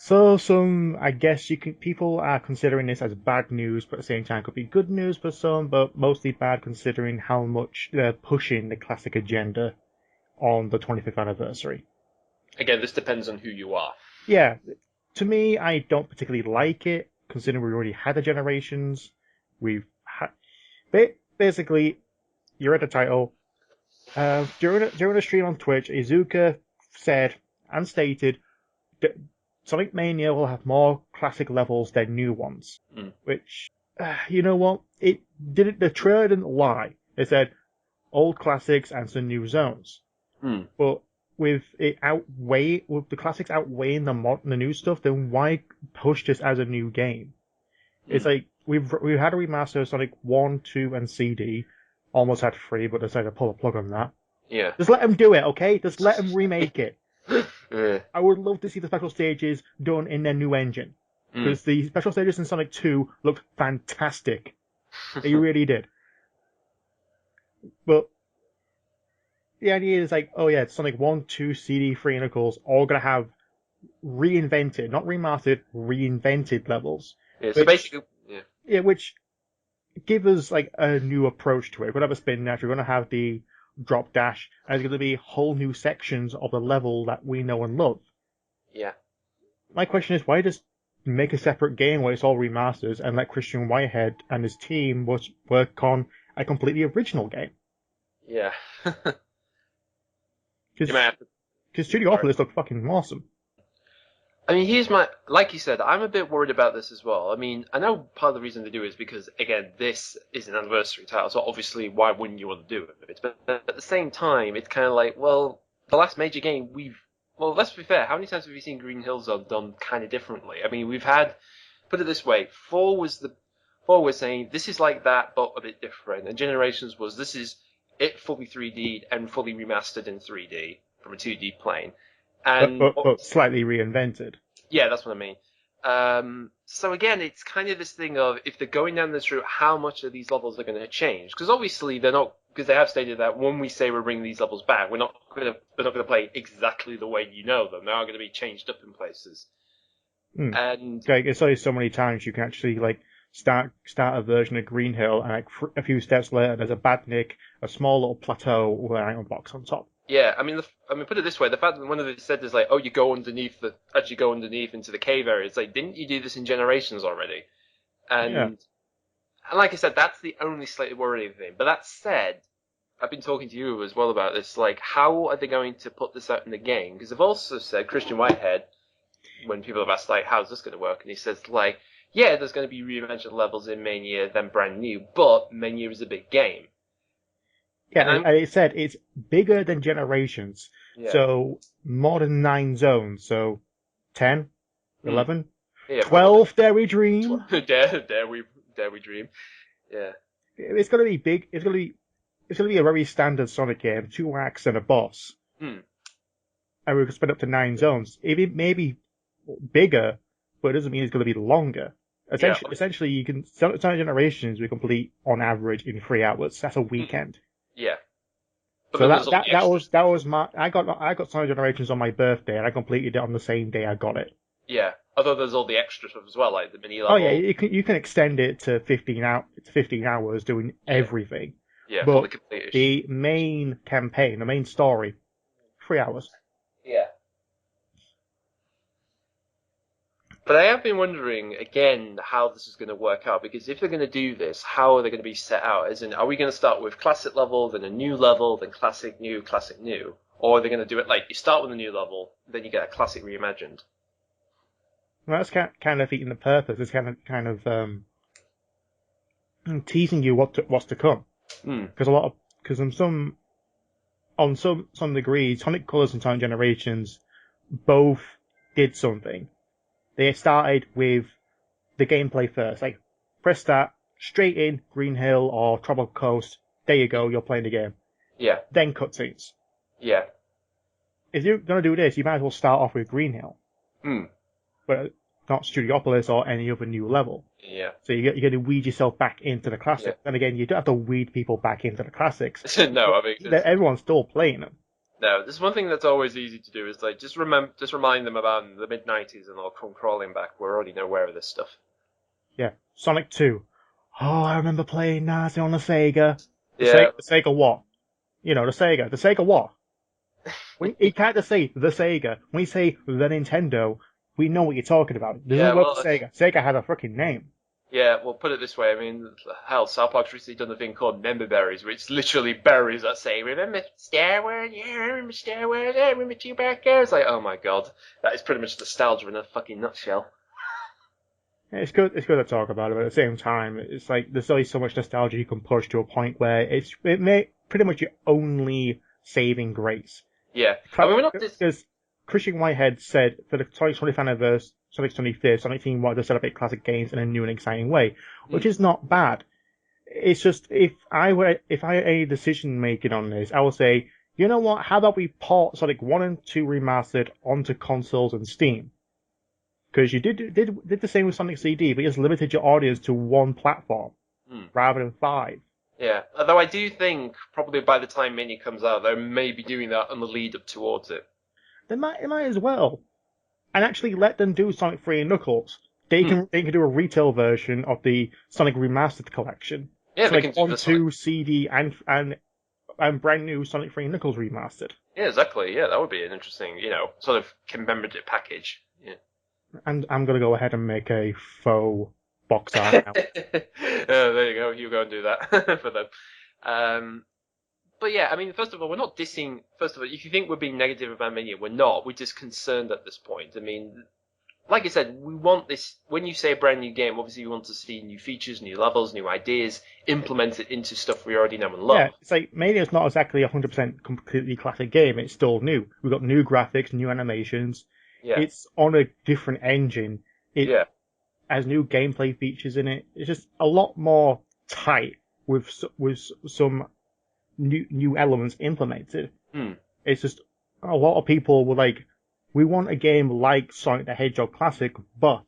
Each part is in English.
So I guess people are considering this as bad news, but at the same time could be good news for some, but mostly bad considering how much they're pushing the classic agenda on the 25th anniversary. Again, this depends on who you are. Yeah, to me, I don't particularly like it, considering we already had the generations. We've had, basically, you read the title. During a stream on Twitch, Izuka said and stated that Sonic Mania will have more classic levels than new ones. Which, you know what? It didn't. The trailer didn't lie. It said old classics and some new zones. But with the classics outweighing the new stuff, then why push this as a new game? It's like we've had a remaster of Sonic 1, 2, and CD. Almost had 3, but decided to pull a plug on that. Yeah. Just let them do it, okay? Just let them remake it. Yeah. I would love to see the special stages done in their new engine. Because the special stages in Sonic 2 looked fantastic. They really did. But the idea is like, oh yeah, Sonic 1, 2, CD, 3, and Knuckles all gonna have reinvented, not remastered, reinvented levels. Yeah, so basically, yeah. Yeah, which give us like a new approach to it. We're gonna have a spin dash, we're gonna have the drop dash, and there's gonna be whole new sections of the level that we know and love. Yeah. My question is, why just make a separate game where it's all remasters and let Christian Whitehead and his team work on a completely original game? Yeah. Because Studiopolis looked fucking awesome. I mean, like you said, I'm a bit worried about this as well. I mean, I know part of the reason they do it is because, again, this is an anniversary title, so obviously, why wouldn't you want to do it? But at the same time, it's kind of like, well, the last major game well, let's be fair, how many times have we seen Green Hill Zone done kind of differently? I mean, put it this way, 4 was saying, this is like that, but a bit different, and Generations was, this is it fully 3D and fully remastered in 3D from a 2D plane. And but slightly reinvented. Yeah, that's what I mean. So again, it's kind of this thing of if they're going down this route, how much of these levels are going to change? Because obviously they're not, because they have stated that when we say we're bringing these levels back, they're not going to play exactly the way you know them. They are going to be changed up in places. And like it's only so many times you can actually like start a version of Green Hill, and like a few steps later there's a badnik, a small little plateau with an item box on top. Yeah, I mean, put it this way: the fact that one of them said is like, "Oh, you go underneath into the cave area." It's like, didn't you do this in Generations already? And like I said, that's the only slightly worrying thing. But that said, I've been talking to you as well about this. Like, how are they going to put this out in the game? Because they've also said Christian Whitehead, when people have asked like, "How's this going to work?" and he says like, "Yeah, there's going to be reimagined levels in Mania, then brand new, but Mania is a big game." Yeah, and it said it's bigger than Generations. Yeah. So more than 9 zones. So 10, 11, yeah, 12, dare we dream? dare we dream. Yeah. It's gonna be big. It's gonna be a very standard Sonic game, 2 acts and a boss. And we can split up to 9 zones. It may be bigger, but it doesn't mean it's gonna be longer. Essentially, you can Sonic Generations we complete on average in 3 hours. That's a weekend. Yeah. But so that was my I got Sonic Generations on my birthday and I completed it on the same day I got it. Yeah. Although there's all the extra stuff as well, like the mini level. Oh yeah, you can extend it to 15 hours doing everything. Yeah. But the main campaign, the main story, 3 hours. Yeah. But I have been wondering, again, how this is going to work out, because if they're going to do this, how are they going to be set out? As in, are we going to start with classic level, then a new level, then classic, new? Or are they going to do it like, you start with a new level, then you get a classic reimagined? Well, that's kind of eating the purpose. It's kind of teasing you what's to come. Because on some degrees, Sonic Colors and Sonic Generations both did something. They started with the gameplay first. Like, press start, straight in, Green Hill or Tropical Coast. There you go, you're playing the game. Yeah. Then cutscenes. Yeah. If you're going to do this, you might as well start off with Green Hill. But not Studiopolis or any other new level. Yeah. So you're going to weed yourself back into the classics. Yeah. And again, you don't have to weed people back into the classics. No, I mean... Everyone's still playing them. No, there's one thing that's always easy to do is like just remind them about the mid-90s and they'll come crawling back. We're already aware of this stuff. Yeah, Sonic 2. Oh, I remember playing that on the Sega. Yeah, The Sega what? You know, the Sega. The Sega what? You can't just say the Sega. When you say the Nintendo, we know what you're talking about. There's yeah. no word Well, for Sega. Sega has a freaking name. yeah. We'll put it this way. I mean, hell, South Park's recently done a thing called Member Berries, which is literally berries that say, "Remember Star Wars? Yeah, I remember Star Wars. I remember Chewbacca." It's like, oh my god, that is pretty much nostalgia in a fucking nutshell. Yeah, it's good. It's good to talk about it, but at the same time, it's like there's only so much nostalgia you can push to a point where it may pretty much your only saving grace. Yeah, I mean, we're not just. Because Christian Whitehead said for the Sonic's 20th anniversary, Sonic's 25th, Sonic Team wanted to celebrate classic games in a new and exciting way, which is not bad. It's just if I had any decision making on this, I would say, you know what? How about we port Sonic 1 and 2 remastered onto consoles and Steam? Because you did the same with Sonic CD, but you just limited your audience to one platform rather than 5. Yeah, although I do think probably by the time Mini comes out, they may be doing that on the lead up towards it. They might as well, and actually let them do Sonic 3 and Knuckles. They can do a retail version of the Sonic Remastered collection. Yeah, Sonic they can do 1, the 2 CD and brand new Sonic 3 and Knuckles remastered. Yeah, exactly. Yeah, that would be an interesting, sort of commemorative package. Yeah. And I'm gonna go ahead and make a faux box art now. There you go. You go and do that for them. But yeah, I mean, first of all, we're not dissing. First of all, if you think we're being negative about Mania, we're not. We're just concerned at this point. I mean, like I said, we want this. When you say a brand new game, obviously you want to see new features, new levels, new ideas implemented into stuff we already know and love. Yeah, it's like Mania's not exactly a 100% completely classic game. It's still new. We've got new graphics, new animations. Yeah. It's on a different engine. It Yeah. has new gameplay features in it. It's just a lot more tight with some new elements implemented. It's just a lot of people were like, we want a game like Sonic the Hedgehog Classic, but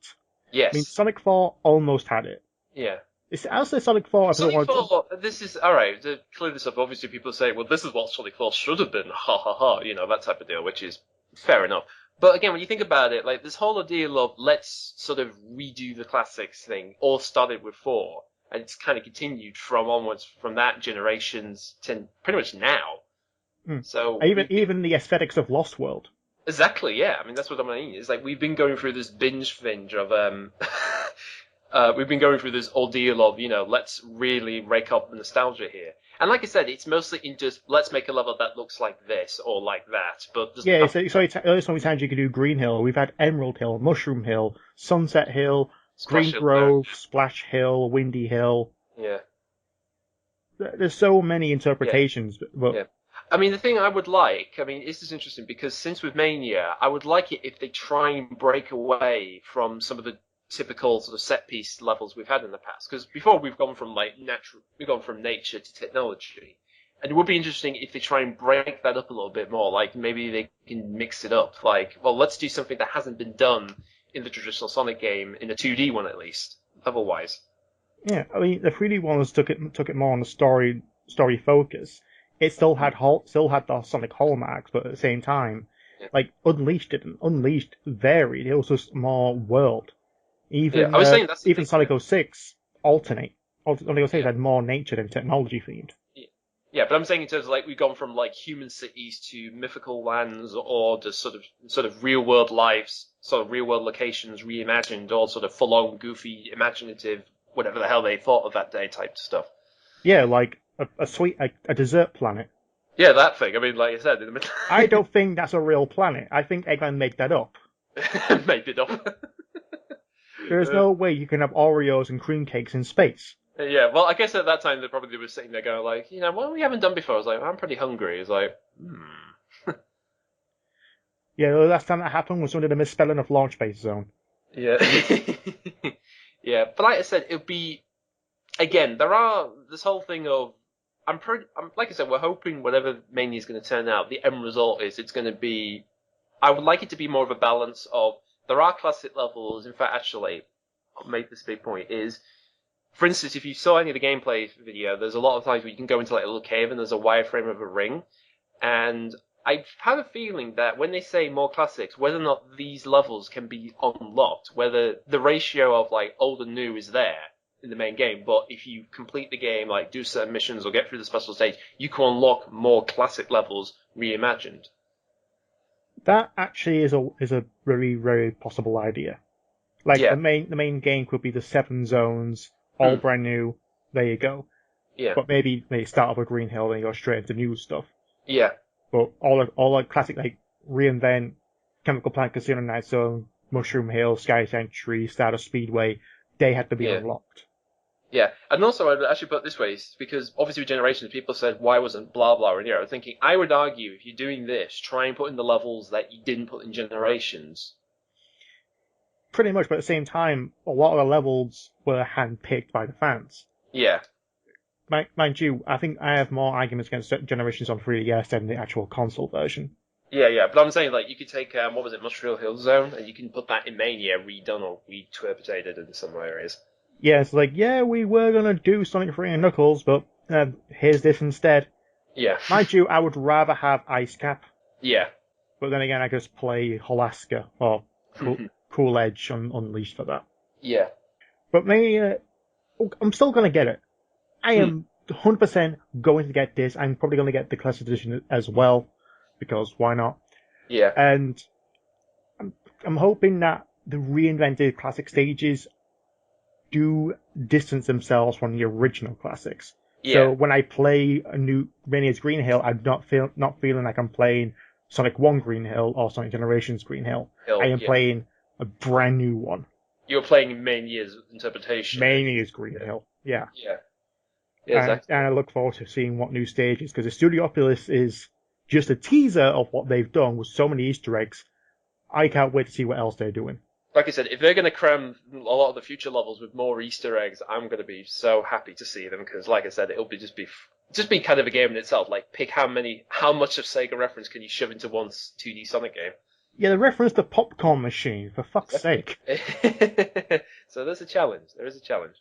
Yes. I mean Sonic 4 almost had it. Yeah. I'll say Sonic 4. Sonic 4, this is, alright, to clear this up, obviously people say, well, this is what Sonic 4 should have been, ha ha ha, that type of deal, which is fair enough. But again, when you think about it, like, this whole deal of let's sort of redo the classics thing, all started with 4, and it's kind of continued from onwards from that generations to pretty much now. So even the aesthetics of Lost World. Exactly, yeah. I mean, that's what I mean. It's like we've been going through this binge of we've been going through this ordeal of, let's really rake up the nostalgia here. And like I said, it's mostly in just, let's make a level that looks like this or like that. But yeah, it's only so many times you can do Green Hill. We've had Emerald Hill, Mushroom Hill, Sunset Hill, Green Grove, Splash Hill, Windy Hill. Yeah. There's so many interpretations. Yeah. But yeah. I mean, the thing I would like, this is interesting because since with Mania, I would like it if they try and break away from some of the typical sort of set piece levels we've had in the past. Because before we've gone from nature to technology, and it would be interesting if they try and break that up a little bit more. Like maybe they can mix it up. Like, well, let's do something that hasn't been done in the traditional Sonic game in a 2D one at least, level wise. Yeah, I mean the 3D ones took it more on the story focus. It still had the Sonic hallmarks, but at the same time, like Unleashed varied. It was just more world. Even I was saying that's even Sonic 06 alternate. Sonic 06 had more nature than technology themed. Yeah, but I'm saying in terms of like we've gone from like human cities to mythical lands, or just sort of real world lives, sort of real world locations reimagined, all sort of full on goofy, imaginative, whatever the hell they thought of that day type stuff. Yeah, like a desert planet. Yeah, that thing. I mean, like I said, in the middle. I don't think that's a real planet. I think Eggman made that up. Made it up. There's no way you can have Oreos and cream cakes in space. Yeah, well, I guess at that time they probably were sitting there going like, what we haven't done before. I was like, I'm pretty hungry. It's like, Yeah, the last time that happened was under the misspelling of Launch Base Zone. Yeah. Yeah, but like I said, it'll be, again, there are this whole thing of, like I said, we're hoping whatever Mania is going to turn out, the end result is it's going to be, I would like it to be more of a balance of, there are classic levels. In fact, actually, I'll make this big point is, for instance, if you saw any of the gameplay video, there's a lot of times where you can go into like a little cave and there's a wireframe of a ring, and I've had a feeling that when they say more classics, whether or not these levels can be unlocked, whether the ratio of like old and new is there in the main game, but if you complete the game, like do certain missions or get through the special stage, you can unlock more classic levels reimagined. That actually is a very, very possible idea. Like Yeah. the main game could be the 7 zones, all Hmm. brand new. There you go. Yeah. But maybe they start off with Green Hill and go straight into new stuff. Yeah. But all the classic like reinvent Chemical Plant, Casino Night Zone, Mushroom Hill, Sky Sanctuary, Stardust Speedway, they had to be Yeah. unlocked. Yeah, and also I'd actually put it this way, because obviously with Generations, people said, why wasn't blah blah in here? I was thinking, I would argue, if you're doing this, try and put in the levels that you didn't put in Generations. Pretty much, but at the same time, a lot of the levels were handpicked by the fans. Yeah, Mind you, I think I have more arguments against Generations on 3DS than the actual console version. yeah, but I'm saying, like, you could take, what was it, Mushroom Hill Zone, and you can put that in Mania redone or reinterpreted in some areas. Yeah, it's like, yeah, we were gonna do Sonic 3 and Knuckles, but here's this instead. Yeah. Mind you, I would rather have Ice Cap, Yeah. but then again, I could just play Holaska or Cool Edge on Unleashed for that. Yeah. But maybe, I'm still gonna get it. I am 100% going to get this. I'm probably going to get the Classic Edition as well, because why not? Yeah. And I'm hoping that the reinvented classic stages do distance themselves from the original classics. Yeah. So when I play a new Mania's Green Hill, I'm not feeling like I'm playing Sonic 1 Green Hill or Sonic Generations Green Hill. I am playing a brand new one. You're playing Mania's interpretation. Mania's Green Hill. Yeah. Yeah. Yeah, exactly. And I look forward to seeing what new stages, because the Studiopolis is just a teaser of what they've done with so many Easter eggs. I can't wait to see what else they're doing. Like I said, if they're going to cram a lot of the future levels with more Easter eggs, I'm going to be so happy to see them, because, like I said, it'll be just be kind of a game in itself. Like, pick how much of Sega reference can you shove into one 2D Sonic game? Yeah, the reference to Popcorn Machine, for fuck's sake. So there's a challenge. There is a challenge.